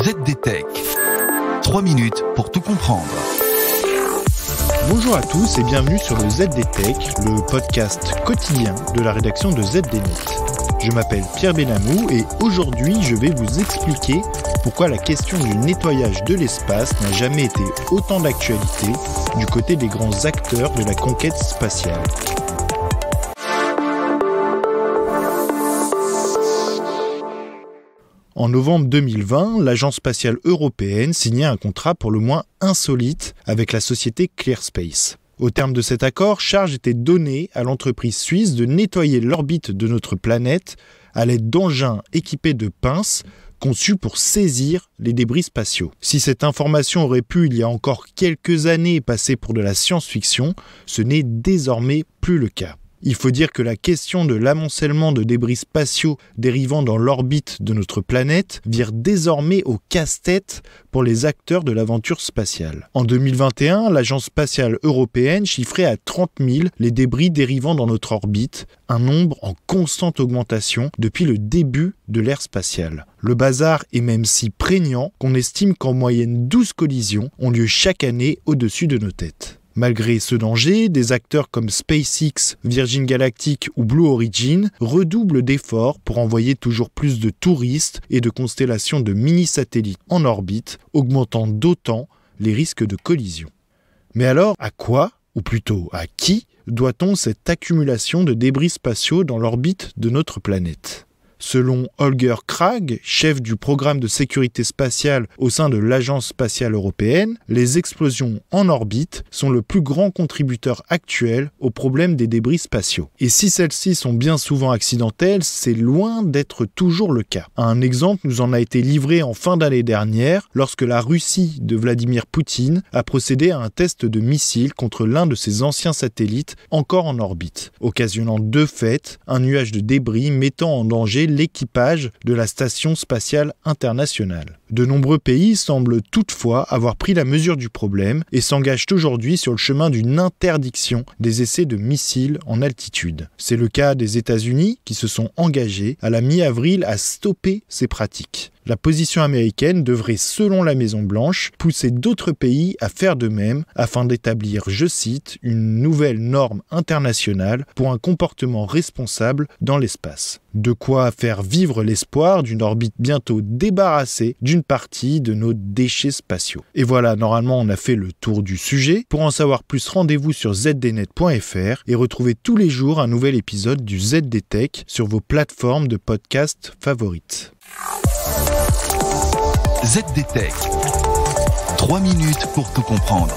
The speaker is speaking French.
ZDTech. 3 minutes pour tout comprendre. Bonjour à tous et bienvenue sur le ZDTech, le podcast quotidien de la rédaction de ZDNet. Je m'appelle Pierre Benamou et aujourd'hui je vais vous expliquer pourquoi la question du nettoyage de l'espace n'a jamais été autant d'actualité du côté des grands acteurs de la conquête spatiale. En novembre 2020, l'Agence spatiale européenne signait un contrat pour le moins insolite avec la société ClearSpace. Au terme de cet accord, charge était donnée à l'entreprise suisse de nettoyer l'orbite de notre planète à l'aide d'engins équipés de pinces conçus pour saisir les débris spatiaux. Si cette information aurait pu, il y a encore quelques années, passer pour de la science-fiction, ce n'est désormais plus le cas. Il faut dire que la question de l'amoncellement de débris spatiaux dérivant dans l'orbite de notre planète vire désormais au casse-tête pour les acteurs de l'aventure spatiale. En 2021, l'Agence spatiale européenne chiffrait à 30 000 les débris dérivant dans notre orbite, un nombre en constante augmentation depuis le début de l'ère spatiale. Le bazar est même si prégnant qu'on estime qu'en moyenne 12 collisions ont lieu chaque année au-dessus de nos têtes. Malgré ce danger, des acteurs comme SpaceX, Virgin Galactic ou Blue Origin redoublent d'efforts pour envoyer toujours plus de touristes et de constellations de mini-satellites en orbite, augmentant d'autant les risques de collision. Mais alors, à quoi, ou plutôt à qui, doit-on cette accumulation de débris spatiaux dans l'orbite de notre planète ? Selon Holger Krag, chef du programme de sécurité spatiale au sein de l'Agence spatiale européenne, les explosions en orbite sont le plus grand contributeur actuel au problème des débris spatiaux. Et si celles-ci sont bien souvent accidentelles, c'est loin d'être toujours le cas. Un exemple nous en a été livré en fin d'année dernière, lorsque la Russie de Vladimir Poutine a procédé à un test de missile contre l'un de ses anciens satellites encore en orbite, occasionnant de fait un nuage de débris mettant en danger l'équipage de la Station spatiale internationale. De nombreux pays semblent toutefois avoir pris la mesure du problème et s'engagent aujourd'hui sur le chemin d'une interdiction des essais de missiles en altitude. C'est le cas des États-Unis qui se sont engagés à la mi-avril à stopper ces pratiques. La position américaine devrait, selon la Maison-Blanche, pousser d'autres pays à faire de même afin d'établir, je cite, une nouvelle norme internationale pour un comportement responsable dans l'espace. De quoi faire vivre l'espoir d'une orbite bientôt débarrassée d'une partie de nos déchets spatiaux. Et voilà, normalement on a fait le tour du sujet. Pour en savoir plus, rendez-vous sur zdnet.fr et retrouvez tous les jours un nouvel épisode du ZDTech sur vos plateformes de podcast favorites. ZDTech. 3 minutes pour tout comprendre.